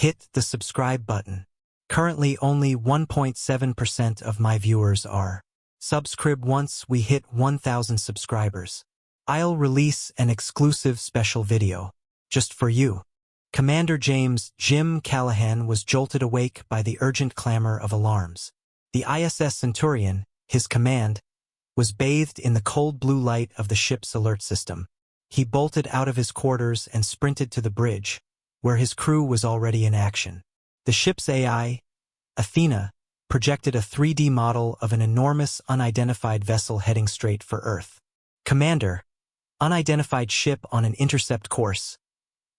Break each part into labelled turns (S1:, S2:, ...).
S1: hit the subscribe button. Currently only 1.7% of my viewers are subscribe. Once we hit 1,000 subscribers, I'll release an exclusive special video just for you. Commander James Jim Callahan was jolted awake by the urgent clamor of alarms. The ISS Centurion, his command, was bathed in the cold blue light of the ship's alert system. He bolted out of his quarters and sprinted to the bridge, where his crew was already in action. The ship's AI, Athena, projected a 3D model of an enormous unidentified vessel heading straight for Earth. Commander, unidentified ship on an intercept course,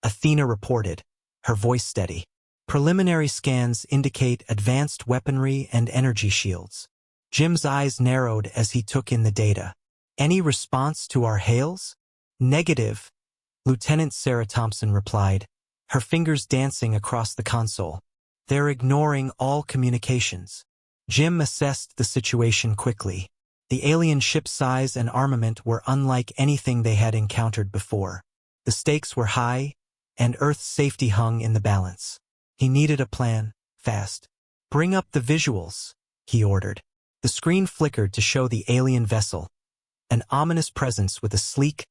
S1: Athena reported, her voice steady. Preliminary scans indicate advanced weaponry and energy shields. Jim's eyes narrowed as he took in the data. Any response to our hails? Negative, Lieutenant Sarah Thompson replied, her fingers dancing across the console. They're ignoring all communications. Jim assessed the situation quickly. The alien ship's size and armament were unlike anything they had encountered before. The stakes were high, and Earth's safety hung in the balance. He needed a plan, fast. Bring up the visuals, he ordered. The screen flickered to show the alien vessel, an ominous presence with a sleek,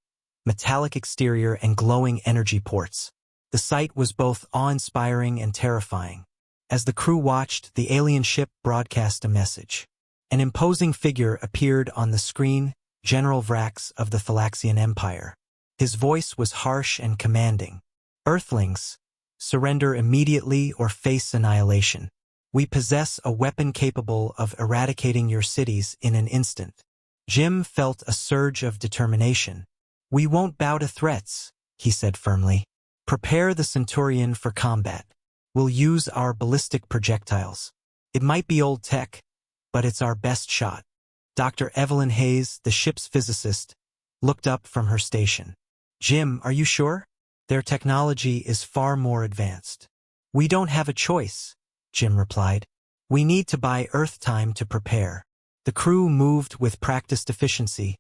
S1: metallic exterior and glowing energy ports. The sight was both awe-inspiring and terrifying. As the crew watched, the alien ship broadcast a message. An imposing figure appeared on the screen, General Vrax of the Flaxian Empire. His voice was harsh and commanding. Earthlings, surrender immediately or face annihilation. We possess a weapon capable of eradicating your cities in an instant. Jim felt a surge of determination. We won't bow to threats, he said firmly. Prepare the Centurion for combat. We'll use our ballistic projectiles. It might be old tech, but it's our best shot. Dr. Evelyn Hayes, the ship's physicist, looked up from her station. Jim, are you sure? Their technology is far more advanced. We don't have a choice, Jim replied. We need to buy Earth time to prepare. The crew moved with practiced efficiency,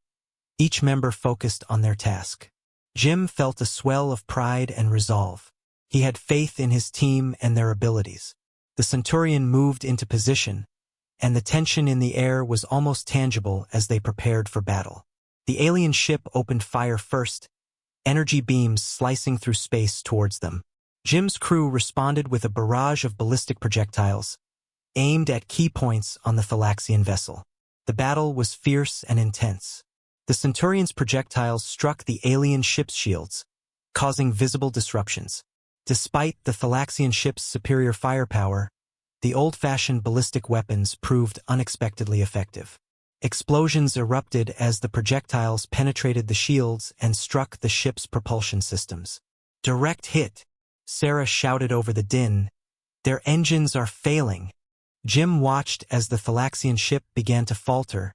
S1: each member focused on their task. Jim felt a swell of pride and resolve. He had faith in his team and their abilities. The Centurion moved into position, and the tension in the air was almost tangible as they prepared for battle. The alien ship opened fire first, energy beams slicing through space towards them. Jim's crew responded with a barrage of ballistic projectiles, aimed at key points on the Flaxian vessel. The battle was fierce and intense. The Centurion's projectiles struck the alien ship's shields, causing visible disruptions. Despite the Flaxian ship's superior firepower, the old-fashioned ballistic weapons proved unexpectedly effective. Explosions erupted as the projectiles penetrated the shields and struck the ship's propulsion systems. Direct hit, Sarah shouted over the din. Their engines are failing. Jim watched as the Flaxian ship began to falter,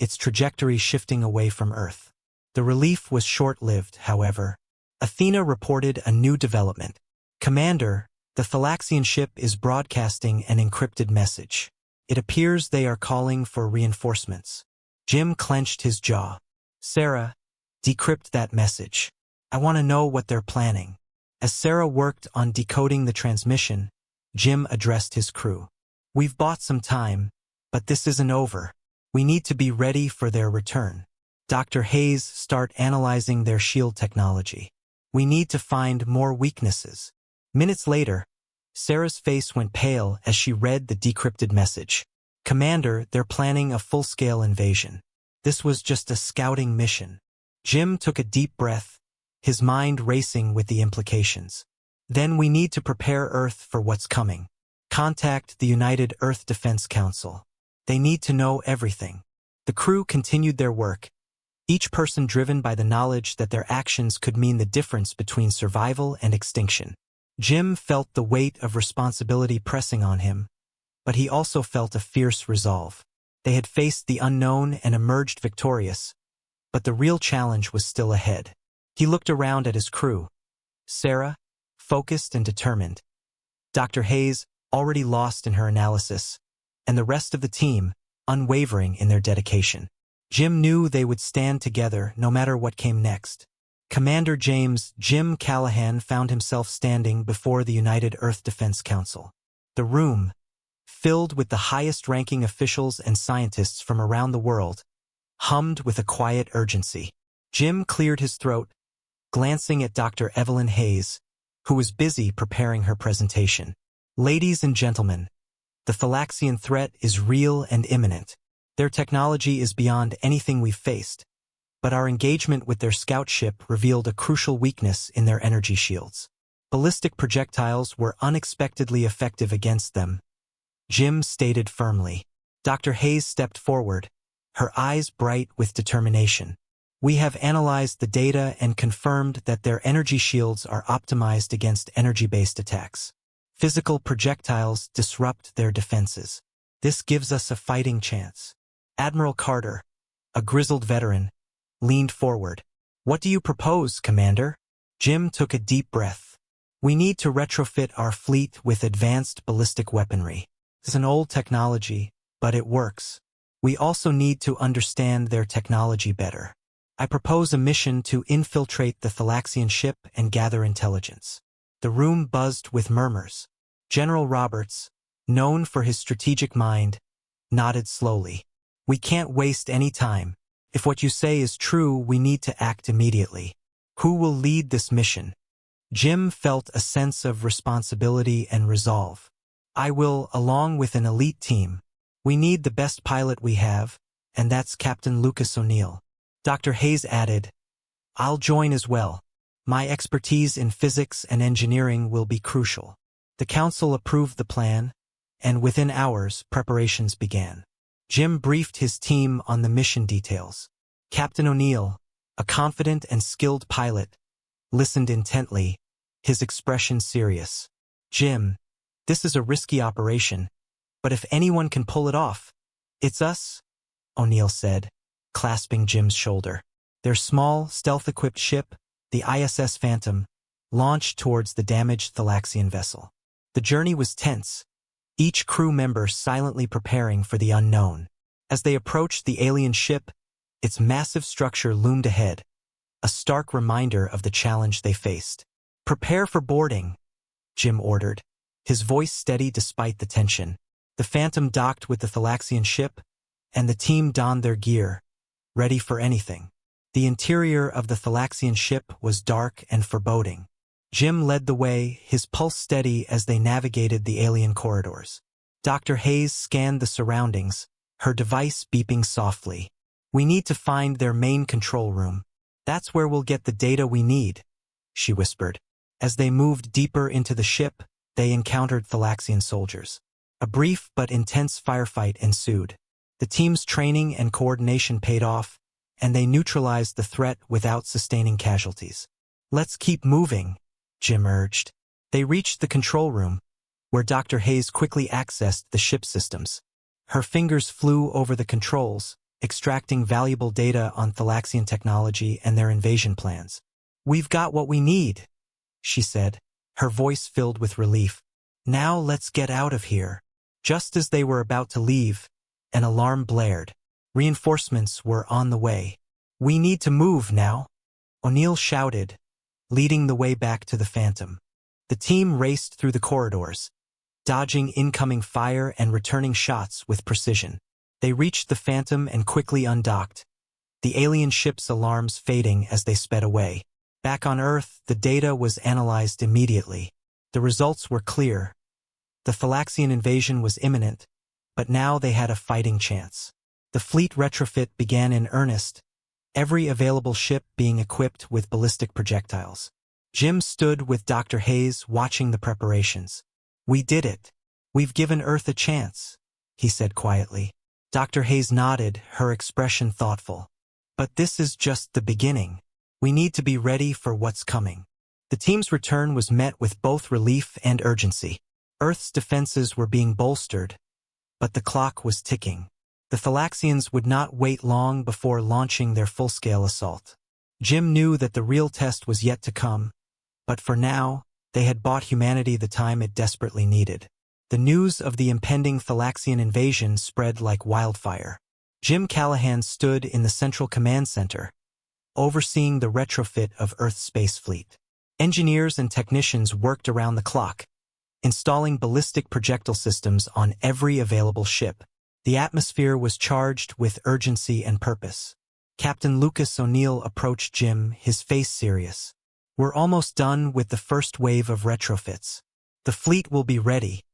S1: its trajectory shifting away from Earth. The relief was short-lived, however. Athena reported a new development. Commander, the Flaxian ship is broadcasting an encrypted message. It appears they are calling for reinforcements. Jim clenched his jaw. Sarah, decrypt that message. I want to know what they're planning. As Sarah worked on decoding the transmission, Jim addressed his crew. We've bought some time, but this isn't over. We need to be ready for their return. Dr. Hayes, start analyzing their shield technology. We need to find more weaknesses. Minutes later, Sarah's face went pale as she read the decrypted message. Commander, they're planning a full-scale invasion. This was just a scouting mission. Jim took a deep breath, his mind racing with the implications. Then we need to prepare Earth for what's coming. Contact the United Earth Defense Council. They need to know everything. The crew continued their work, each person driven by the knowledge that their actions could mean the difference between survival and extinction. Jim felt the weight of responsibility pressing on him, but he also felt a fierce resolve. They had faced the unknown and emerged victorious, but the real challenge was still ahead. He looked around at his crew. Sarah, focused and determined. Dr. Hayes, already lost in her analysis, and the rest of the team, unwavering in their dedication. Jim knew they would stand together no matter what came next. Commander James Jim Callahan found himself standing before the United Earth Defense Council. The room, filled with the highest-ranking officials and scientists from around the world, hummed with a quiet urgency. Jim cleared his throat, glancing at Dr. Evelyn Hayes, who was busy preparing her presentation. Ladies and gentlemen, the Flaxian threat is real and imminent. Their technology is beyond anything we've faced, but our engagement with their scout ship revealed a crucial weakness in their energy shields. Ballistic projectiles were unexpectedly effective against them, Jim stated firmly. Dr. Hayes stepped forward, her eyes bright with determination. We have analyzed the data and confirmed that their energy shields are optimized against energy-based attacks. Physical projectiles disrupt their defenses. This gives us a fighting chance. Admiral Carter, a grizzled veteran, leaned forward. What do you propose, Commander? Jim took a deep breath. We need to retrofit our fleet with advanced ballistic weaponry. It's an old technology, but it works. We also need to understand their technology better. I propose a mission to infiltrate the Flaxian ship and gather intelligence. The room buzzed with murmurs. General Roberts, known for his strategic mind, nodded slowly. We can't waste any time. If what you say is true, we need to act immediately. Who will lead this mission? Jim felt a sense of responsibility and resolve. I will, along with an elite team. We need the best pilot we have, and that's Captain Lucas O'Neill. Dr. Hayes added, I'll join as well. My expertise in physics and engineering will be crucial. The council approved the plan, and within hours, preparations began. Jim briefed his team on the mission details. Captain O'Neill, a confident and skilled pilot, listened intently, his expression serious. Jim, this is a risky operation, but if anyone can pull it off, it's us, O'Neill said, clasping Jim's shoulder. Their small, stealth-equipped ship, the ISS Phantom, launched towards the damaged Flaxian vessel. The journey was tense, each crew member silently preparing for the unknown. As they approached the alien ship, its massive structure loomed ahead, a stark reminder of the challenge they faced. Prepare for boarding, Jim ordered, his voice steady despite the tension. The Phantom docked with the Flaxian ship, and the team donned their gear, ready for anything. The interior of the Flaxian ship was dark and foreboding. Jim led the way, his pulse steady as they navigated the alien corridors. Dr. Hayes scanned the surroundings, her device beeping softly. We need to find their main control room. That's where we'll get the data we need, she whispered. As they moved deeper into the ship, they encountered Flaxian soldiers. A brief but intense firefight ensued. The team's training and coordination paid off, and they neutralized the threat without sustaining casualties. Let's keep moving, Jim urged. They reached the control room, where Dr. Hayes quickly accessed the ship systems. Her fingers flew over the controls, extracting valuable data on Flaxian technology and their invasion plans. We've got what we need, she said, her voice filled with relief. Now let's get out of here. Just as they were about to leave, an alarm blared. Reinforcements were on the way. We need to move now, O'Neill shouted, leading the way back to the Phantom. The team raced through the corridors, dodging incoming fire and returning shots with precision. They reached the Phantom and quickly undocked, the alien ship's alarms fading as they sped away. Back on Earth, the data was analyzed immediately. The results were clear. The Flaxian invasion was imminent, but now they had a fighting chance. The fleet retrofit began in earnest, every available ship being equipped with ballistic projectiles. Jim stood with Dr. Hayes watching the preparations. We did it. We've given Earth a chance, he said quietly. Dr. Hayes nodded, her expression thoughtful. But this is just the beginning. We need to be ready for what's coming. The team's return was met with both relief and urgency. Earth's defenses were being bolstered, but the clock was ticking. The Flaxians would not wait long before launching their full-scale assault. Jim knew that the real test was yet to come, but for now, they had bought humanity the time it desperately needed. The news of the impending Flaxian invasion spread like wildfire. Jim Callahan stood in the Central Command Center, overseeing the retrofit of Earth's space fleet. Engineers and technicians worked around the clock, installing ballistic projectile systems on every available ship. The atmosphere was charged with urgency and purpose. Captain Lucas O'Neill approached Jim, his face serious. "We're almost done with the first wave of retrofits. The fleet will be ready,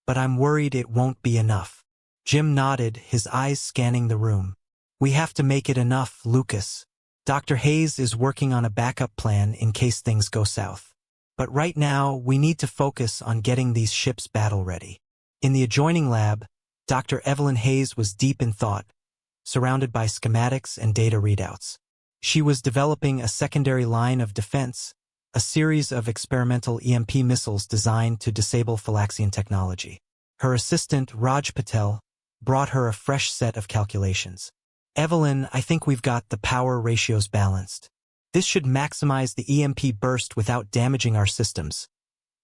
S1: but I'm worried it won't be enough." Jim nodded, his eyes scanning the room. "We have to make it enough, Lucas. Dr. Hayes is working on a backup plan in case things go south. But right now, we need to focus on getting these ships battle-ready." In the adjoining lab, Dr. Evelyn Hayes was deep in thought, surrounded by schematics and data readouts. She was developing a secondary line of defense, a series of experimental EMP missiles designed to disable Flaxian technology. Her assistant, Raj Patel, brought her a fresh set of calculations. "Evelyn, I think we've got the power ratios balanced. This should maximize the EMP burst without damaging our systems,"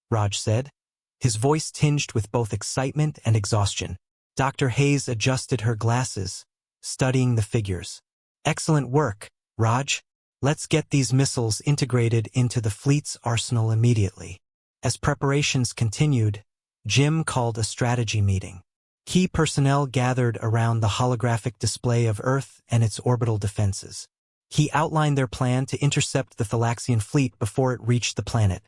S1: Raj said, his voice tinged with both excitement and exhaustion. Dr. Hayes adjusted her glasses, studying the figures. "Excellent work, Raj. Let's get these missiles integrated into the fleet's arsenal immediately." As preparations continued, Jim called a strategy meeting. Key personnel gathered around the holographic display of Earth and its orbital defenses. He outlined their plan to intercept the Flaxian fleet before it reached the planet,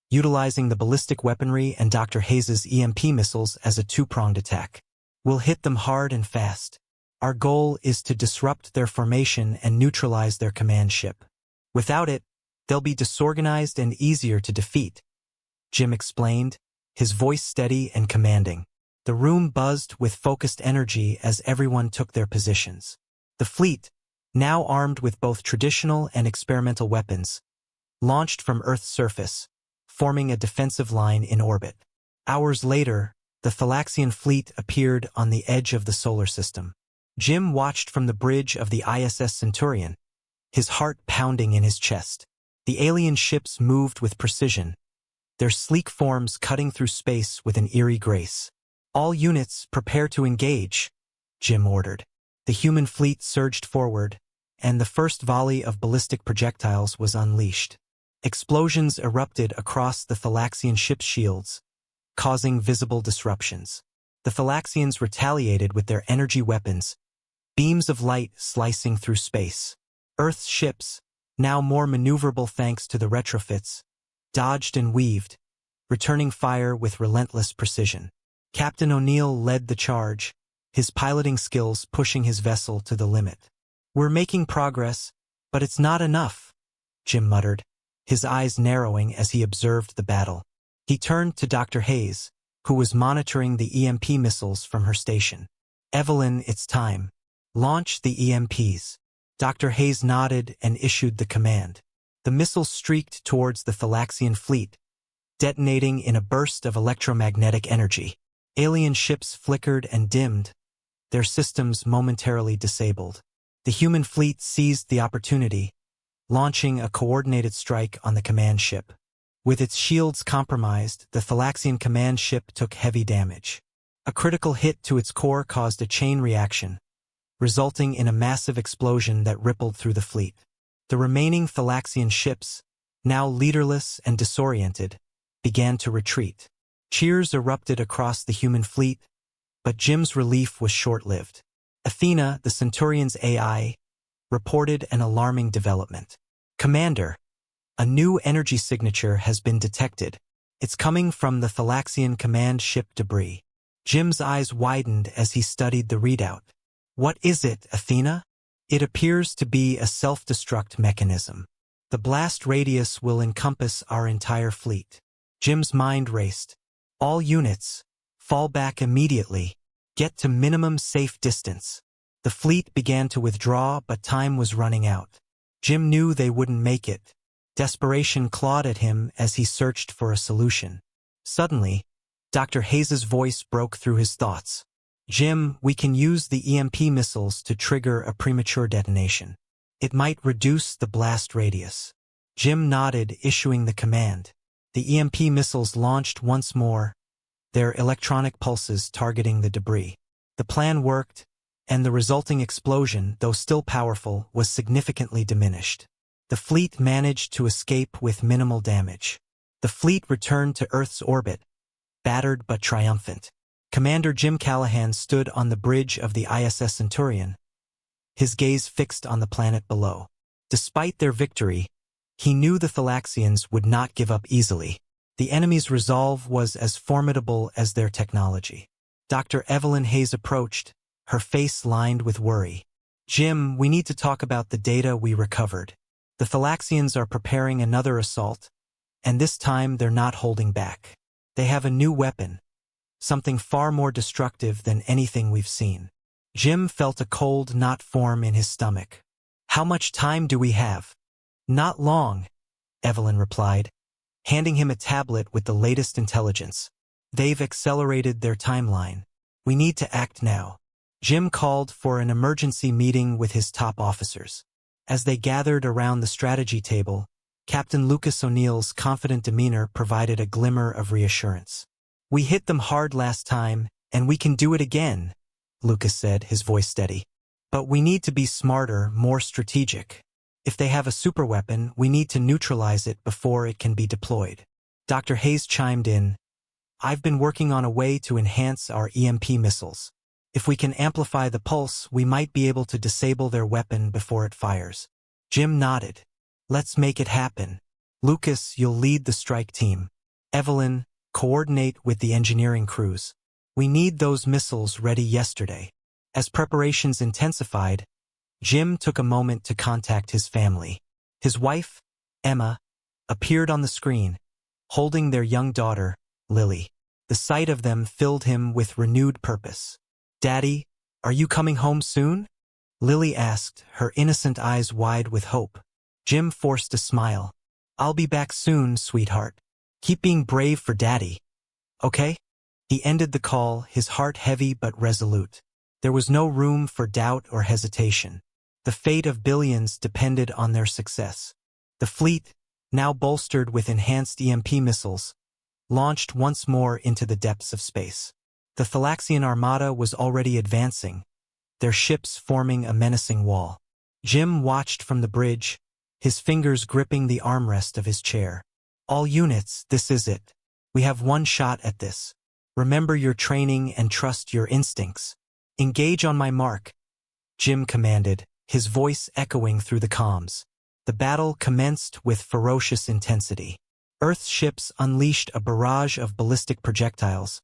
S1: utilizing the ballistic weaponry and Dr. Hayes's EMP missiles as a two-pronged attack. "We'll hit them hard and fast. Our goal is to disrupt their formation and neutralize their command ship. Without it, they'll be disorganized and easier to defeat," Jim explained, his voice steady and commanding. The room buzzed with focused energy as everyone took their positions. The fleet, now armed with both traditional and experimental weapons, launched from Earth's surface, forming a defensive line in orbit. Hours later, the Flaxian fleet appeared on the edge of the solar system. Jim watched from the bridge of the ISS Centurion, his heart pounding in his chest. The alien ships moved with precision, their sleek forms cutting through space with an eerie grace. "All units, prepare to engage," Jim ordered. The human fleet surged forward, and the first volley of ballistic projectiles was unleashed. Explosions erupted across the Flaxian ship's shields, causing visible disruptions. The Flaxians retaliated with their energy weapons, beams of light slicing through space. Earth's ships, now more maneuverable thanks to the retrofits, dodged and weaved, returning fire with relentless precision. Captain O'Neill led the charge, his piloting skills pushing his vessel to the limit. "We're making progress, but it's not enough," Jim muttered, his eyes narrowing as he observed the battle. He turned to Dr. Hayes, who was monitoring the EMP missiles from her station. "Evelyn, it's time. Launch the EMPs." Dr. Hayes nodded and issued the command. The missiles streaked towards the Flaxian fleet, detonating in a burst of electromagnetic energy. Alien ships flickered and dimmed, their systems momentarily disabled. The human fleet seized the opportunity, launching a coordinated strike on the command ship. With its shields compromised, the Flaxian command ship took heavy damage. A critical hit to its core caused a chain reaction, resulting in a massive explosion that rippled through the fleet. The remaining Flaxian ships, now leaderless and disoriented, began to retreat. Cheers erupted across the human fleet, but Jim's relief was short-lived. Athena, the Centurion's AI, reported an alarming development. "Commander, a new energy signature has been detected. It's coming from the Flaxian command ship debris." Jim's eyes widened as he studied the readout. "What is it, Athena?" "It appears to be a self-destruct mechanism. The blast radius will encompass our entire fleet." Jim's mind raced. "All units, fall back immediately. Get to minimum safe distance." The fleet began to withdraw, but time was running out. Jim knew they wouldn't make it. Desperation clawed at him as he searched for a solution. Suddenly, Dr. Hayes's voice broke through his thoughts. "Jim, we can use the EMP missiles to trigger a premature detonation. It might reduce the blast radius." Jim nodded, issuing the command. The EMP missiles launched once more, their electronic pulses targeting the debris. The plan worked, and the resulting explosion, though still powerful, was significantly diminished. The fleet managed to escape with minimal damage. The fleet returned to Earth's orbit, battered but triumphant. Commander Jim Callahan stood on the bridge of the ISS Centurion, his gaze fixed on the planet below. Despite their victory, he knew the Flaxians would not give up easily. The enemy's resolve was as formidable as their technology. Dr. Evelyn Hayes approached, her face lined with worry. "Jim, we need to talk about the data we recovered. The Flaxians are preparing another assault, and this time they're not holding back. They have a new weapon, something far more destructive than anything we've seen." Jim felt a cold knot form in his stomach. "How much time do we have?" "Not long," Evelyn replied, handing him a tablet with the latest intelligence. "They've accelerated their timeline. We need to act now." Jim called for an emergency meeting with his top officers. As they gathered around the strategy table, Captain Lucas O'Neill's confident demeanor provided a glimmer of reassurance. "We hit them hard last time, and we can do it again," Lucas said, his voice steady. "But we need to be smarter, more strategic. If they have a superweapon, we need to neutralize it before it can be deployed." Dr. Hayes chimed in, "I've been working on a way to enhance our EMP missiles. If we can amplify the pulse, we might be able to disable their weapon before it fires." Jim nodded. "Let's make it happen. Lucas, you'll lead the strike team. Evelyn, coordinate with the engineering crews. We need those missiles ready yesterday." As preparations intensified, Jim took a moment to contact his family. His wife, Emma, appeared on the screen, holding their young daughter, Lily. The sight of them filled him with renewed purpose. "Daddy, are you coming home soon?" Lily asked, her innocent eyes wide with hope. Jim forced a smile. "I'll be back soon, sweetheart. Keep being brave for Daddy. Okay?" He ended the call, his heart heavy but resolute. There was no room for doubt or hesitation. The fate of billions depended on their success. The fleet, now bolstered with enhanced EMP missiles, launched once more into the depths of space. The Flaxian armada was already advancing, their ships forming a menacing wall. Jim watched from the bridge, his fingers gripping the armrest of his chair. "All units, this is it. We have one shot at this. Remember your training and trust your instincts. Engage on my mark," Jim commanded, his voice echoing through the comms. The battle commenced with ferocious intensity. Earth's ships unleashed a barrage of ballistic projectiles,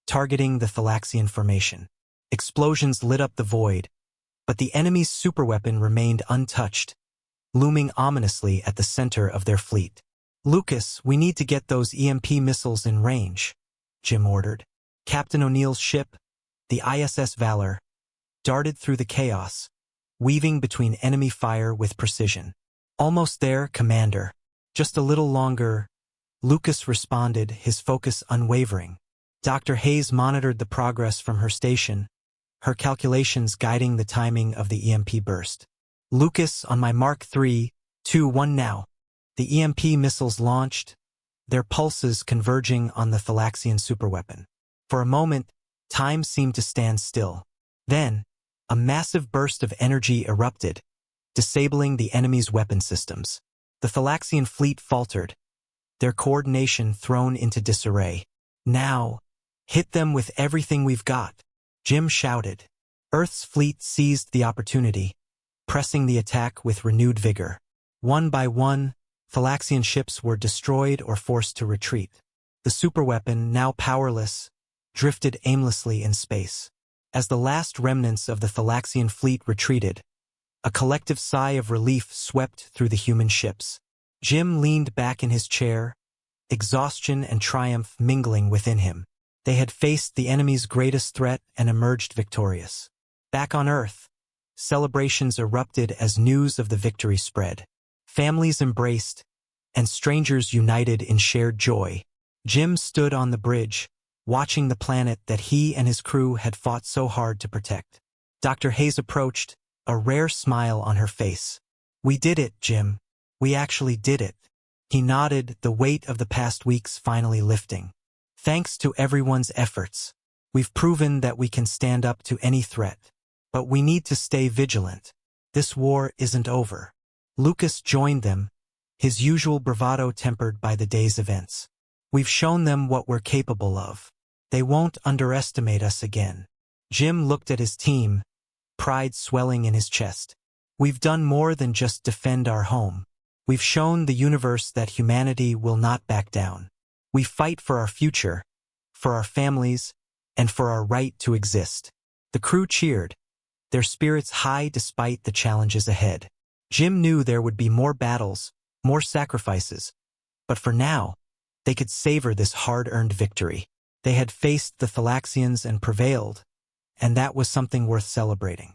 S1: targeting the Flaxian formation. Explosions lit up the void, but the enemy's superweapon remained untouched, looming ominously at the center of their fleet. "Lucas, we need to get those EMP missiles in range," Jim ordered. Captain O'Neill's ship, the ISS Valor, darted through the chaos, weaving between enemy fire with precision. "Almost there, Commander. Just a little longer," Lucas responded, his focus unwavering. Dr. Hayes monitored the progress from her station, her calculations guiding the timing of the EMP burst. "Lucas, on my Mark 3, 2, 1 now." The EMP missiles launched, their pulses converging on the Flaxian superweapon. For a moment, time seemed to stand still. Then, a massive burst of energy erupted, disabling the enemy's weapon systems. The Flaxian fleet faltered, their coordination thrown into disarray. "Now, hit them with everything we've got," Jim shouted. Earth's fleet seized the opportunity, pressing the attack with renewed vigor. One by one, Flaxian ships were destroyed or forced to retreat. The superweapon, now powerless, drifted aimlessly in space. As the last remnants of the Flaxian fleet retreated, a collective sigh of relief swept through the human ships. Jim leaned back in his chair, exhaustion and triumph mingling within him. They had faced the enemy's greatest threat and emerged victorious. Back on Earth, celebrations erupted as news of the victory spread. Families embraced, and strangers united in shared joy. Jim stood on the bridge, watching the planet that he and his crew had fought so hard to protect. Dr. Hayes approached, a rare smile on her face. "We did it, Jim. We actually did it." He nodded, the weight of the past weeks finally lifting. "Thanks to everyone's efforts, we've proven that we can stand up to any threat." But we need to stay vigilant. This war isn't over. Lucas joined them, his usual bravado tempered by the day's events. We've shown them what we're capable of. They won't underestimate us again. Jim looked at his team, pride swelling in his chest. We've done more than just defend our home. We've shown the universe that humanity will not back down. We fight for our future, for our families, and for our right to exist. The crew cheered, their spirits high despite the challenges ahead. Jim knew there would be more battles, more sacrifices, but for now, they could savor this hard-earned victory. They had faced the Flaxians and prevailed, and that was something worth celebrating.